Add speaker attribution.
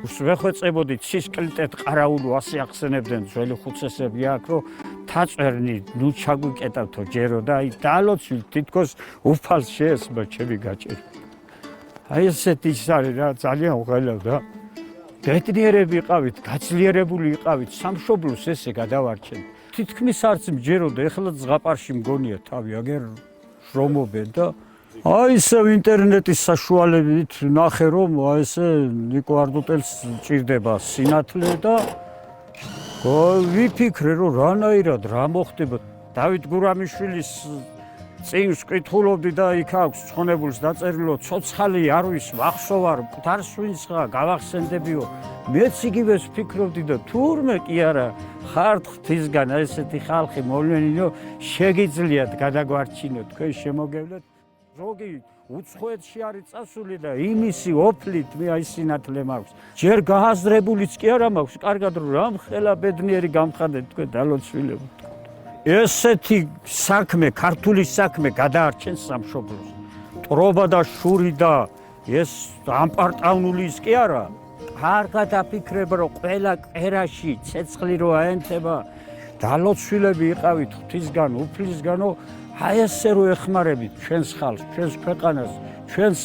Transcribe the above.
Speaker 1: ვეხვეწებოდით სისკლიტეთ ყარაულო ასე ახსენებდნენ ძველი ხუცესები აქ, რომ თაწვერნი ნუ ჩაგვიკეტავთო ჯერო და აი დალოცვილ თითქოს უფალს შეესმა ჩემი გაჭერი. აი ესეთი ის არის რა, ძალიან უღელავდა. ბედნიერები იყავით, გაძლიერებული იყავით, სამშობლოს ესე გადავარჩენ. თითქმის არც მჯეროდა, ეხლა ზღაპარში მგონია თავი, აგერ შრომობენ და აი ესე ინტერნეტის საშუალებით ნახე რომ აი ესე ნიკო არდუტელს ჭირდება სინათლე და ვიფიქრე რომ რანაირად რა მოხდება. დავით გურამიშვილის წინს ვკითხულობდი და იქ აქვს ცხონებულს დაწერილო ცოცხალი არ ვის ვახსოვარ დარსვინს ხა გავახსენდებიო. მეც იგივეს ვფიქრობდი და თურმე კი არა ხართ ღვთისგან ესეთი ხალხი მოვლენიო შეგიძლიათ გადაგვარჩინოთ თქვენ შემოგევლეთ. ზოგი უცხოეთში არის წასული და იმისი ოფლით მე აი სინათლე მაქვს. ჯერ გააზრებულიც კი არა მაქვს, კარგად რომ რამხელა ბედნიერი გამხადეთ თქვენ დალოცვილებო. ესეთი საქმე, ქართული საქმე გადაარჩენს სამშობლოს. ტრობა და შური და ეს ამპარტავნული ის კი არა. კარგად აფიქრებ რომ ყველა წერაში ცეცხლი რო აენთება დალოცვილები იყავით ღვთისგან, უფლისგანო. აი ესე რო ეხმარებით ჩვენს ხალხს, ჩვენს ქვეყანას, ჩვენს